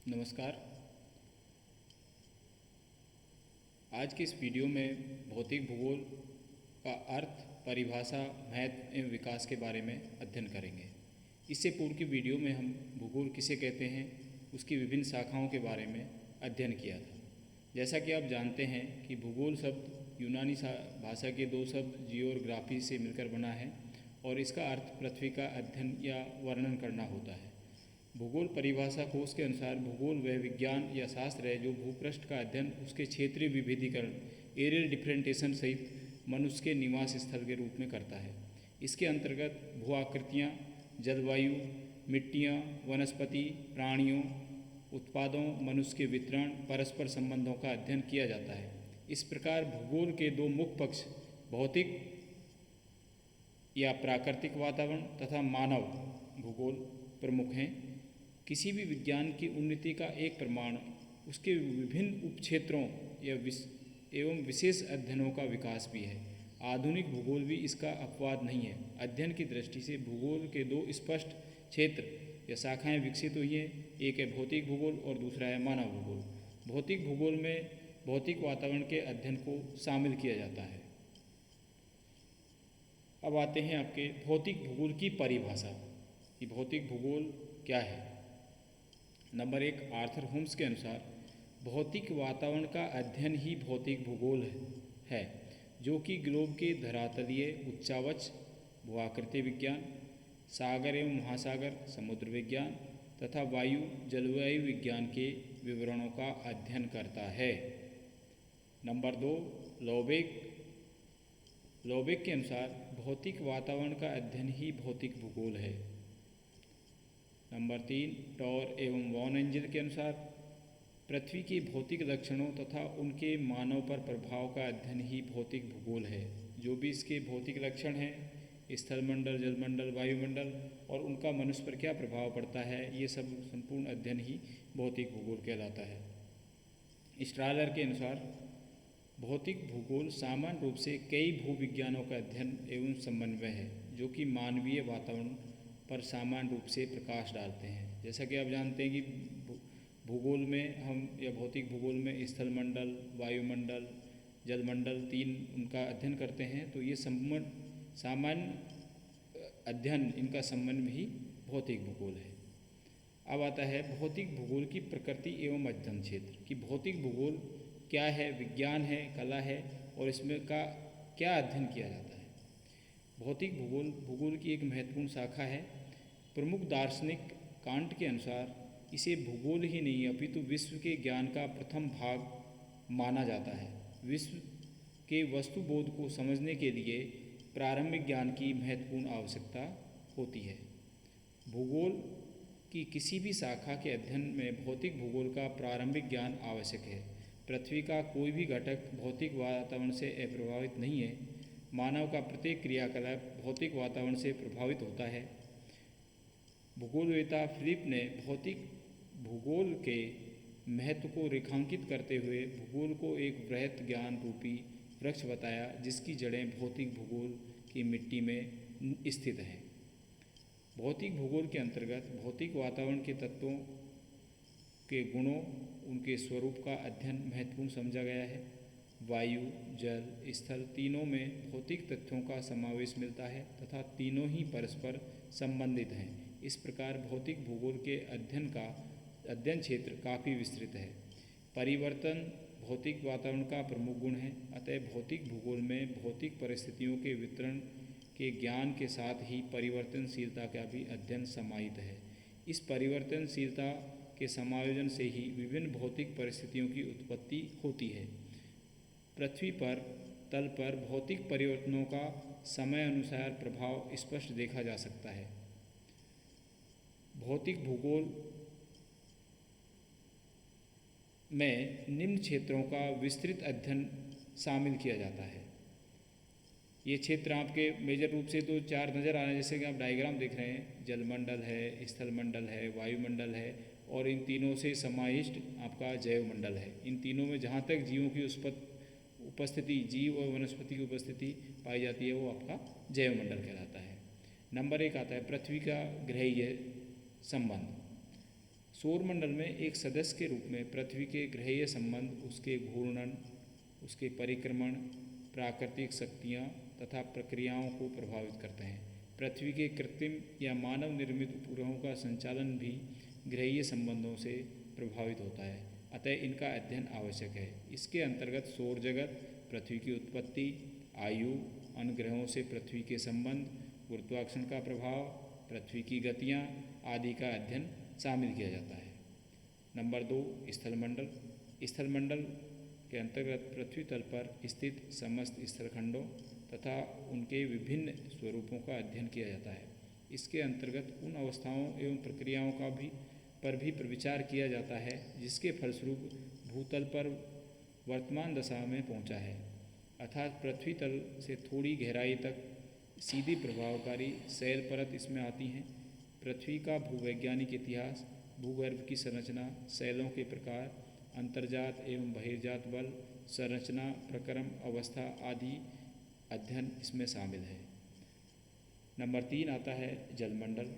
नमस्कार। आज के इस वीडियो में भौतिक भूगोल का अर्थ, परिभाषा, महत्व एवं विकास के बारे में अध्ययन करेंगे। इससे पूर्व की वीडियो में हम भूगोल किसे कहते हैं, उसकी विभिन्न शाखाओं के बारे में अध्ययन किया था। जैसा कि आप जानते हैं कि भूगोल शब्द यूनानी भाषा के दो शब्द जियो और ग्राफी से मिलकर बना है और इसका अर्थ पृथ्वी का अध्ययन या वर्णन करना होता है। भूगोल परिभाषा कोश के अनुसार भूगोल वह विज्ञान या शास्त्र है जो भूपृष्ठ का अध्ययन, उसके क्षेत्रीय विभेदीकरण, एरियल डिफरेंटेशन सहित मनुष्य के निवास स्थल के रूप में करता है। इसके अंतर्गत भू आकृतियाँ, जलवायु, मिट्टियाँ, वनस्पति, प्राणियों, उत्पादों, मनुष्य के वितरण, परस्पर संबंधों का अध्ययन किया जाता है। इस प्रकार भूगोल के दो मुख्य पक्ष भौतिक या प्राकृतिक वातावरण तथा मानव भूगोल प्रमुख हैं। किसी भी विज्ञान की उन्नति का एक प्रमाण उसके विभिन्न उपक्षेत्रों एवं विशेष अध्ययनों का विकास भी है। आधुनिक भूगोल भी इसका अपवाद नहीं है। अध्ययन की दृष्टि से भूगोल के दो स्पष्ट क्षेत्र या शाखाएं विकसित हुई हैं। एक है भौतिक भूगोल और दूसरा है मानव भूगोल। भौतिक भूगोल में भौतिक वातावरण के अध्ययन को शामिल किया जाता है। अब आते हैं आपके भौतिक भूगोल की परिभाषा कि भौतिक भूगोल क्या है। नंबर 1, आर्थर होम्स के अनुसार भौतिक वातावरण का अध्ययन ही भौतिक भूगोल है, जो कि ग्लोब के धरातलीय उच्चावच, भूआकृति विज्ञान, सागर एवं महासागर, समुद्र विज्ञान तथा वायु जलवायु विज्ञान के विवरणों का अध्ययन करता है। नंबर 2, लोबेक के अनुसार भौतिक वातावरण का अध्ययन ही भौतिक भूगोल है। नंबर 3, टॉर एवं वॉन एंजल के अनुसार पृथ्वी के भौतिक लक्षणों तथा उनके मानव पर प्रभाव का अध्ययन ही भौतिक भूगोल है। जो भी इसके भौतिक लक्षण हैं, स्थलमंडल, जलमंडल, वायुमंडल और उनका मनुष्य पर क्या प्रभाव पड़ता है, ये सब संपूर्ण अध्ययन ही भौतिक भूगोल कहलाता है। स्ट्रालर के अनुसार भौतिक भूगोल सामान्य रूप से कई भूविज्ञानों का अध्ययन एवं समन्वय है, जो कि मानवीय वातावरण पर सामान्य रूप से प्रकाश डालते हैं। जैसा कि आप जानते हैं कि भूगोल में हम या भौतिक भूगोल में स्थलमंडल, वायुमंडल, जलमंडल तीन उनका अध्ययन करते हैं, तो ये सामान्य अध्ययन, इनका संबंध भी भौतिक भूगोल है। अब आता है भौतिक भूगोल की प्रकृति एवं अध्ययन क्षेत्र कि भौतिक भूगोल क्या है, विज्ञान है, कला है और इसमें का क्या अध्ययन किया जाता है। भौतिक भूगोल की एक महत्वपूर्ण शाखा है। प्रमुख दार्शनिक कांट के अनुसार इसे भूगोल ही नहीं अपितु विश्व के ज्ञान का प्रथम भाग माना जाता है। विश्व के वस्तुबोध को समझने के लिए प्रारंभिक ज्ञान की महत्वपूर्ण आवश्यकता होती है। भूगोल की किसी भी शाखा के अध्ययन में भौतिक भूगोल का प्रारंभिक ज्ञान आवश्यक है। पृथ्वी का कोई भी घटक भौतिक वातावरण से अप्रभावित नहीं है। मानव का प्रत्येक क्रियाकलाप भौतिक वातावरण से प्रभावित होता है। भूगोलवेत्ता फिलिप ने भौतिक भूगोल के महत्व को रेखांकित करते हुए भूगोल को एक वृहत ज्ञान रूपी वृक्ष बताया, जिसकी जड़ें भौतिक भूगोल की मिट्टी में स्थित हैं। भौतिक भूगोल के अंतर्गत भौतिक वातावरण के तत्वों के गुणों, उनके स्वरूप का अध्ययन महत्वपूर्ण समझा गया है। वायु, जल, स्थल तीनों में भौतिक तथ्यों का समावेश मिलता है तथा तीनों ही परस्पर संबंधित हैं। इस प्रकार भौतिक भूगोल के अध्ययन क्षेत्र काफ़ी विस्तृत है। परिवर्तन भौतिक वातावरण का प्रमुख गुण है, अतः भौतिक भूगोल में भौतिक परिस्थितियों के वितरण के ज्ञान के साथ ही परिवर्तनशीलता का भी अध्ययन समाहित है। इस परिवर्तनशीलता के समायोजन से ही विभिन्न भौतिक परिस्थितियों की उत्पत्ति होती है। पृथ्वी पर तल पर भौतिक परिवर्तनों का समय अनुसार प्रभाव स्पष्ट देखा जा सकता है। भौतिक भूगोल में निम्न क्षेत्रों का विस्तृत अध्ययन शामिल किया जाता है। ये क्षेत्र आपके मेजर रूप से तो चार नज़र आ रहे हैं, जैसे कि आप डायग्राम देख रहे हैं। जलमंडल है, स्थलमंडल है, वायुमंडल है और इन तीनों से समाविष्ट आपका जैवमंडल है। इन तीनों में जहाँ तक जीवों की उपस्थिति, जीव और वनस्पति की उपस्थिति पाई जाती है, वो आपका जैवमंडल कहलाता है। नंबर 1 आता है पृथ्वी का ग्रहीय संबंध। सौरमंडल में एक सदस्य के रूप में पृथ्वी के ग्रहीय संबंध, उसके घूर्णन, उसके परिक्रमण, प्राकृतिक शक्तियाँ तथा प्रक्रियाओं को प्रभावित करते हैं। पृथ्वी के कृत्रिम या मानव निर्मित उपग्रहों का संचालन भी ग्रहीय संबंधों से प्रभावित होता है, अतः इनका अध्ययन आवश्यक है। इसके अंतर्गत सौर जगत, पृथ्वी की उत्पत्ति, आयु, अन्य ग्रहों से पृथ्वी के संबंध, गुरुत्वाकर्षण का प्रभाव, पृथ्वी की गतियाँ आदि का अध्ययन शामिल किया जाता है। नंबर 2, स्थलमंडल। स्थलमंडल के अंतर्गत पृथ्वी तल पर स्थित समस्त स्थलखंडों तथा उनके विभिन्न स्वरूपों का अध्ययन किया जाता है। इसके अंतर्गत उन अवस्थाओं एवं प्रक्रियाओं पर भी विचार किया जाता है जिसके फलस्वरूप भूतल पर वर्तमान दशा में पहुंचा है, अर्थात पृथ्वी तल से थोड़ी गहराई तक सीधी प्रभावकारी शैल परत इसमें आती हैं। पृथ्वी का भूवैज्ञानिक इतिहास, भूगर्भ की संरचना, शैलों के प्रकार, अंतर्जात एवं बहिर्जात बल, संरचना, प्रक्रम, अवस्था आदि अध्ययन इसमें शामिल है। नंबर 3 आता है जलमंडल।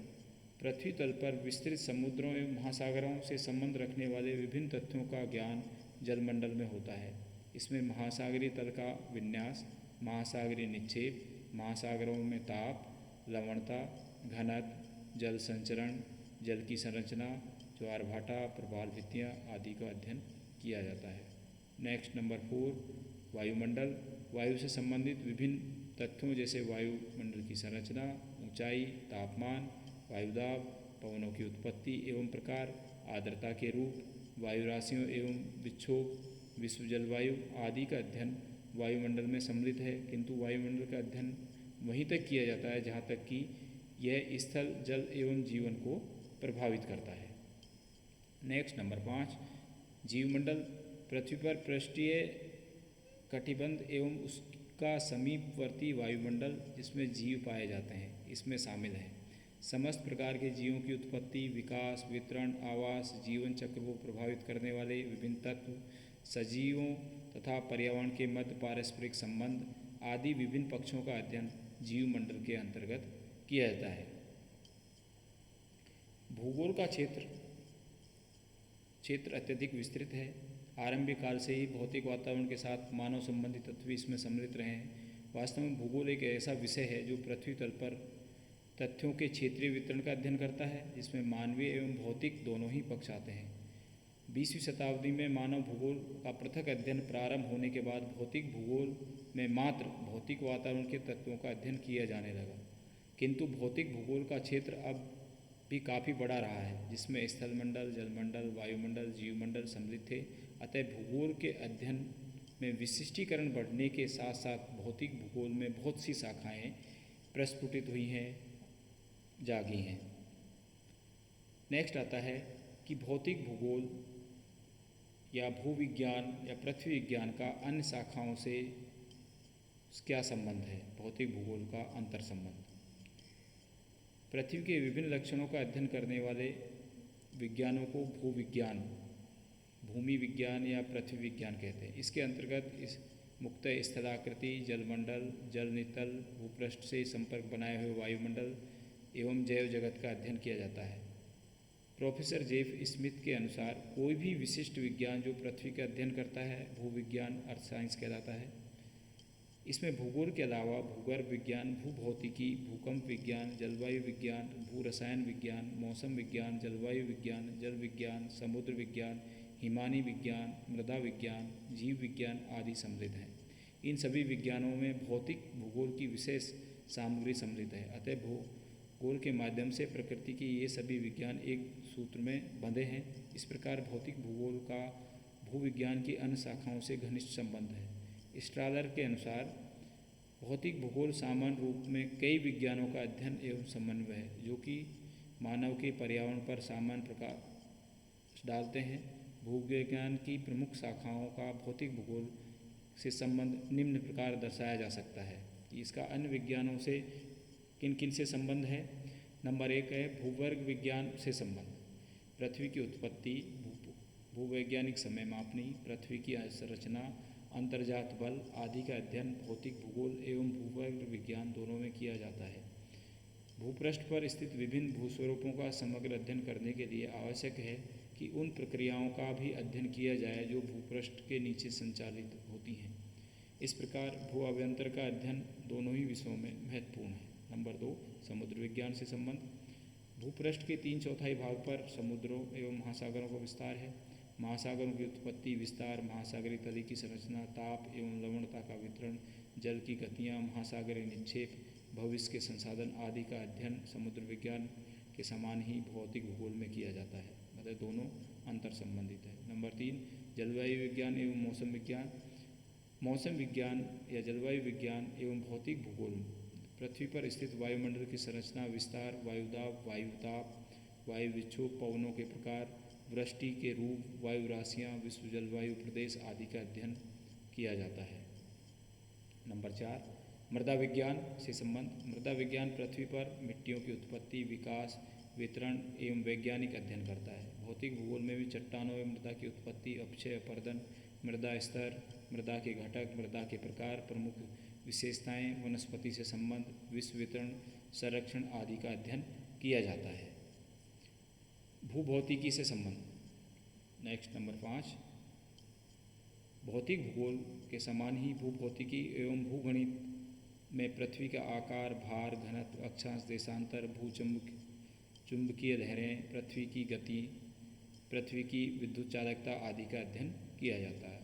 पृथ्वी तल पर विस्तृत समुद्रों एवं महासागरों से संबंध रखने वाले विभिन्न तथ्यों का ज्ञान जलमंडल में होता है। इसमें महासागरीय तल का विन्यास, महासागरीय निक्षेप, महासागरों में ताप, लवणता, घनत्व, जल संचरण, जल की संरचना, ज्वार भाटा, प्रवाल भित्तियाँ आदि का अध्ययन किया जाता है। नेक्स्ट नंबर 4, वायुमंडल। वायु से संबंधित विभिन्न तथ्यों जैसे वायुमंडल की संरचना, ऊंचाई, तापमान, वायुदाब, पवनों की उत्पत्ति एवं प्रकार, आर्द्रता के रूप, वायु राशियों एवं विक्षोभ, विश्व जलवायु आदि का अध्ययन वायुमंडल में सम्मिलित है, किंतु वायुमंडल का अध्ययन वहीं तक किया जाता है जहाँ तक कि यह स्थल, जल एवं जीवन को प्रभावित करता है। Next number 5, जीवमंडल। पृथ्वी पर पृष्ठीय कटिबंध एवं उसका समीपवर्ती वायुमंडल जिसमें जीव पाए जाते हैं इसमें शामिल है। समस्त प्रकार के जीवों की उत्पत्ति, विकास, वितरण, आवास, जीवन चक्र को प्रभावित करने वाले विभिन्न तत्व, सजीवों तथा पर्यावरण के मध्य पारस्परिक संबंध आदि विभिन्न पक्षों का अध्ययन जीवमंडल के अंतर्गत किया जाता है। भूगोल का क्षेत्र अत्यधिक विस्तृत है। आरंभिक काल से ही भौतिक वातावरण के साथ मानव संबंधी तत्व इसमें सम्मिलित रहे हैं। वास्तव में भूगोल एक ऐसा विषय है जो पृथ्वी तल पर तथ्यों के क्षेत्रीय वितरण का अध्ययन करता है, जिसमें मानवीय एवं भौतिक दोनों ही पक्ष आते हैं। 20वीं शताब्दी में मानव भूगोल का पृथक अध्ययन प्रारंभ होने के बाद भौतिक भूगोल में मात्र भौतिक वातावरण के तत्वों का अध्ययन किया जाने लगा, किंतु भौतिक भूगोल का क्षेत्र अब भी काफ़ी बड़ा रहा है, जिसमें स्थलमंडल, जलमंडल, वायुमंडल, जीवमंडल सम्मिलित थे। अतः भूगोल के अध्ययन में विशिष्टीकरण बढ़ने के साथ साथ भौतिक भूगोल में बहुत सी शाखाएं प्रस्फुटित हुई हैं, जागी हैं। नेक्स्ट आता है कि भौतिक भूगोल या भूविज्ञान या पृथ्वी विज्ञान का अन्य शाखाओं से क्या संबंध है। भौतिक भूगोल का अंतर संबंध। पृथ्वी के विभिन्न लक्षणों का अध्ययन करने वाले विज्ञानों को भूविज्ञान, भूमि विज्ञान या पृथ्वी विज्ञान कहते हैं। इसके अंतर्गत इस मुख्यतः स्थलाकृति, जलमंडल, जल नितल, भूपृष्ठ से संपर्क बनाए हुए वायुमंडल एवं जैव जगत का अध्ययन किया जाता है। प्रोफेसर जेफ स्मिथ के अनुसार कोई भी विशिष्ट विज्ञान जो पृथ्वी का अध्ययन करता है भूविज्ञान अर्थ साइंस कहलाता है। इसमें भूगोल के अलावा भूगर्भ विज्ञान, भूभौतिकी, भूकंप विज्ञान, जलवायु विज्ञान, भूरसायन विज्ञान, मौसम विज्ञान, जलवायु विज्ञान, जल विज्ञान, समुद्र विज्ञान, हिमानी विज्ञान, मृदा विज्ञान, जीव विज्ञान आदि सम्मिलित हैं। इन सभी विज्ञानों में भौतिक भूगोल की विशेष सामग्री सम्मिलित है। अतः भूगोल के माध्यम से प्रकृति के ये सभी विज्ञान एक सूत्र में बंधे हैं। इस प्रकार भौतिक भूगोल का भूविज्ञान की अन्य शाखाओं से घनिष्ठ संबंध है। स्ट्रालर के अनुसार भौतिक भूगोल सामान्य रूप में कई विज्ञानों का अध्ययन एवं समन्वय है, जो कि मानव के पर्यावरण पर सामान्य प्रकाश डालते हैं। भूविज्ञान की प्रमुख शाखाओं का भौतिक भूगोल से संबंध निम्न प्रकार दर्शाया जा सकता है कि इसका अन्य विज्ञानों से किन किन से संबंध है। नंबर 1 है भूवर्ग विज्ञान से संबंध। पृथ्वी की उत्पत्ति, भूवैज्ञानिक समय मापनी, पृथ्वी की संरचना, अंतर्जात बल आदि का अध्ययन भौतिक भूगोल एवं भूवर्ग विज्ञान दोनों में किया जाता है। भूपृष्ठ पर स्थित विभिन्न भूस्वरूपों का समग्र अध्ययन करने के लिए आवश्यक है कि उन प्रक्रियाओं का भी अध्ययन किया जाए जो भूपृष्ठ के नीचे संचालित होती हैं। इस प्रकार भू अभ्यंतर का अध्ययन दोनों ही विषयों में महत्वपूर्ण है। नंबर 2, समुद्र विज्ञान से संबंध। भूपृष्ठ के 3/4 भाग पर समुद्रों एवं महासागरों का विस्तार है। महासागरों की उत्पत्ति, विस्तार, महासागरीय तल की संरचना, ताप एवं लवणता का वितरण, जल की गतियाँ, महासागरीय निक्षेप, भविष्य के संसाधन आदि का अध्ययन समुद्र विज्ञान के समान ही भौतिक भूगोल में किया जाता है। मतलब दोनों अंतर संबंधित है। नंबर 3, जलवायु विज्ञान एवं मौसम विज्ञान। मौसम विज्ञान या जलवायु विज्ञान एवं भौतिक भूगोल पृथ्वी पर स्थित वायुमंडल की संरचना, विस्तार, वायुदाब, वायुताप, वायु विक्षोभ, पवनों के प्रकार, वृष्टि के रूप, वायु राशियाँ, विश्व जलवायु प्रदेश आदि का अध्ययन किया जाता है। नंबर 4, मृदा विज्ञान से संबंध। मृदा विज्ञान पृथ्वी पर मिट्टियों की उत्पत्ति, विकास, वितरण एवं वैज्ञानिक अध्ययन करता है। भौतिक भूगोल में भी चट्टानों एवं मृदा की उत्पत्ति, अपक्षय, अपर्दन, मृदा स्तर, मृदा के घटक, मृदा के प्रकार, प्रमुख विशेषताएं, वनस्पति से संबंध, विश्व वितरण, संरक्षण आदि का अध्ययन किया जाता है। भूभौतिकी से संबंध। नेक्स्ट नंबर 5, भौतिक भूगोल के समान ही भूभौतिकी एवं भूगणित में पृथ्वी का आकार, भार, घनत्व, अक्षांश, देशांतर, चुंबकीय लहरें, पृथ्वी की गति, पृथ्वी की विद्युत चालकता आदि का अध्ययन किया जाता है।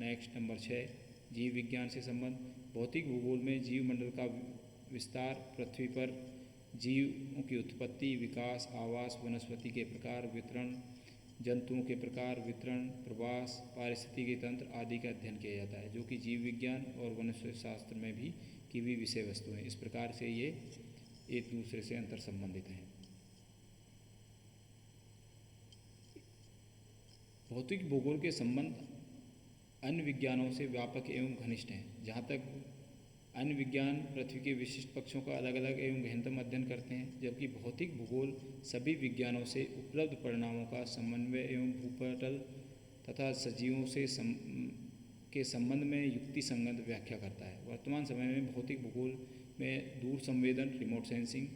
नेक्स्ट नंबर 6, जीव विज्ञान से संबंध। भौतिक भूगोल में जीवमंडल का विस्तार, पृथ्वी पर जीवों की उत्पत्ति, विकास, आवास, वनस्पति के प्रकार, वितरण, जंतुओं के प्रकार, वितरण, प्रवास, पारिस्थितिकी तंत्र आदि का अध्ययन किया जाता है, जो कि जीव विज्ञान और वनस्पति शास्त्र में भी की हुई विषय वस्तु हैं। इस प्रकार से ये एक दूसरे से अंतर संबंधित हैं। भौतिक भूगोल के संबंध अन्य विज्ञानों से व्यापक एवं घनिष्ठ हैं। जहाँ तक अन्य विज्ञान पृथ्वी के विशिष्ट पक्षों का अलग अलग एवं गहनतम अध्ययन करते हैं, जबकि भौतिक भूगोल सभी विज्ञानों से उपलब्ध परिणामों का समन्वय एवं भूपटल तथा सजीवों से के संबंध में युक्ति संगत व्याख्या करता है। वर्तमान समय में भौतिक भूगोल में दूर संवेदन, रिमोट सेंसिंग,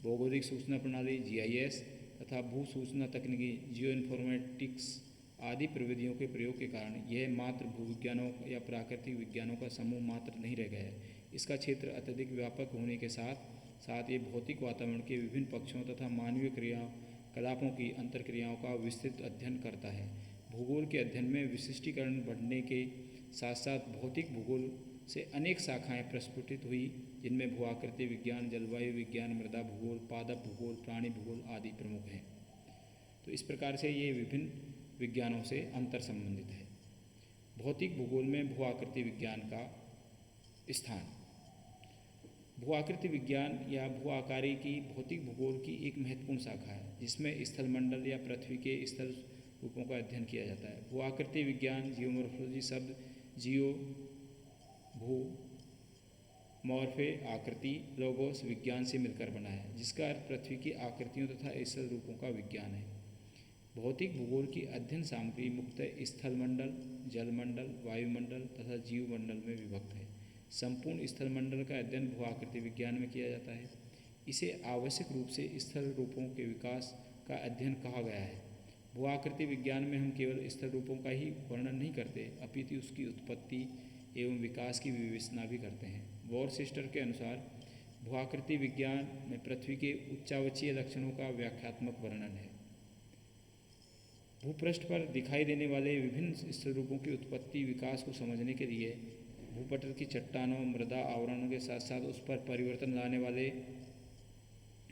भौगोलिक सूचना प्रणाली, GIS तथा भू सूचना तकनीकी, जियो इन्फॉर्मेटिक्स आदि प्रविधियों के प्रयोग के कारण यह मात्र भूविज्ञानों या प्राकृतिक विज्ञानों का समूह मात्र नहीं रह गया है। इसका क्षेत्र अत्यधिक व्यापक होने के साथ साथ ये भौतिक वातावरण के विभिन्न पक्षों तथा मानवीय क्रियाकलापों की अंतर्क्रियाओं का विस्तृत अध्ययन करता है। भूगोल के अध्ययन में विशिष्टीकरण बढ़ने के साथ साथ भौतिक भूगोल से अनेक शाखाएं प्रस्फुटित हुई, जिनमें भूआकृति विज्ञान, जलवायु विज्ञान, मृदा भूगोल, पादप भूगोल, प्राणी भूगोल आदि प्रमुख हैं। तो इस प्रकार से ये विभिन्न विज्ञानों से अंतर संबंधित है। भौतिक भूगोल में भूआकृति विज्ञान का स्थान। भूआकृति विज्ञान या भू आकारी की भौतिक भूगोल की एक महत्वपूर्ण शाखा है, जिसमें स्थलमंडल या पृथ्वी के स्थल रूपों का अध्ययन किया जाता है। भूआकृति विज्ञान जियोमॉर्फोलॉजी शब्द जियो भू मॉर्फे आकृति लोगोस विज्ञान से मिलकर बना है, जिसका अर्थ पृथ्वी की आकृतियों तथा स्थल रूपों का विज्ञान है। भौतिक भूगोल की अध्ययन सामग्री मुख्यतः स्थलमंडल, जलमंडल, वायुमंडल तथा जीवमंडल में विभक्त है। संपूर्ण स्थलमंडल का अध्ययन भूआकृति विज्ञान में किया जाता है। इसे आवश्यक रूप से स्थल रूपों के विकास का अध्ययन कहा गया है। भूआकृति विज्ञान में हम केवल स्थल रूपों का ही वर्णन नहीं करते, अपितु उसकी उत्पत्ति एवं विकास की विवेचना भी करते हैं। वॉरचेस्टर के अनुसार भूआकृति विज्ञान में पृथ्वी के उच्चावचीय लक्षणों का व्याख्यात्मक वर्णन है। भूपृष्ठ पर दिखाई देने वाले विभिन्न स्थल रूपों की उत्पत्ति विकास को समझने के लिए भूपटल की चट्टानों, मृदा आवरणों के साथ साथ उस पर परिवर्तन लाने वाले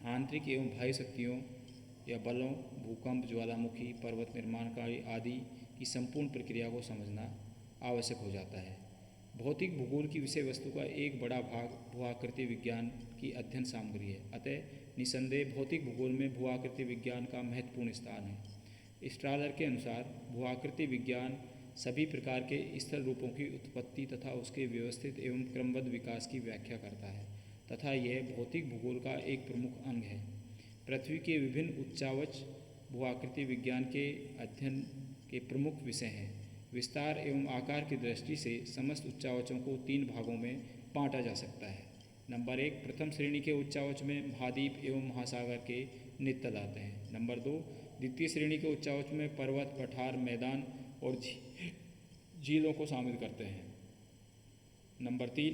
आंतरिक एवं बाह्य शक्तियों या बलों, भूकंप, ज्वालामुखी, पर्वत निर्माणकारी आदि की संपूर्ण प्रक्रिया को समझना आवश्यक हो जाता है। भौतिक भूगोल की विषय वस्तु का एक बड़ा भाग भूआकृति विज्ञान की अध्ययन सामग्री है। अतः निसंदेह भौतिक भूगोल में भूआकृति विज्ञान का महत्वपूर्ण स्थान है। स्ट्रालर के अनुसार भूआकृति विज्ञान सभी प्रकार के स्थल रूपों की उत्पत्ति तथा उसके व्यवस्थित एवं क्रमबद्ध विकास की व्याख्या करता है तथा यह भौतिक भूगोल का एक प्रमुख अंग है। पृथ्वी के विभिन्न उच्चावच भूआकृति विज्ञान के अध्ययन के प्रमुख विषय हैं। विस्तार एवं आकार की दृष्टि से समस्त उच्चावचों को 3 भागों में बांटा जा सकता है। नंबर 1, प्रथम श्रेणी के उच्चावच में महाद्वीप एवं महासागर के नित्य आते हैं। नंबर 2, द्वितीय श्रेणी के उच्चावच में पर्वत, पठार, मैदान और झीलों को शामिल करते हैं। नंबर 3,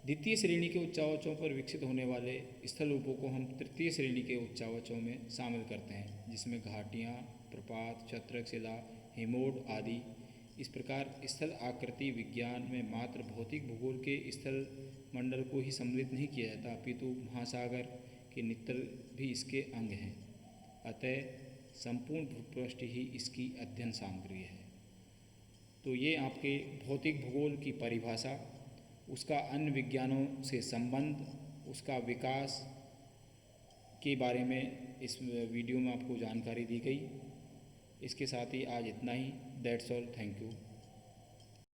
द्वितीय श्रेणी के उच्चावचों पर विकसित होने वाले स्थल रूपों को हम तृतीय श्रेणी के उच्चावचों में शामिल करते हैं, जिसमें घाटियाँ, प्रपात, छत्रक शिला, हिमोड आदि। इस प्रकार स्थल आकृति विज्ञान में मात्र भौतिक भूगोल के स्थल मंडल को ही सम्मिलित नहीं किया जाता, अपितु महासागर के नित्तल भी इसके अंग हैं। अतः संपूर्ण भूपृष्ठ ही इसकी अध्ययन सामग्री है। तो ये आपके भौतिक भूगोल की परिभाषा, उसका अन्य विज्ञानों से संबंध, उसका विकास के बारे में इस वीडियो में आपको जानकारी दी गई। इसके साथ ही आज इतना ही। That's all. Thank you.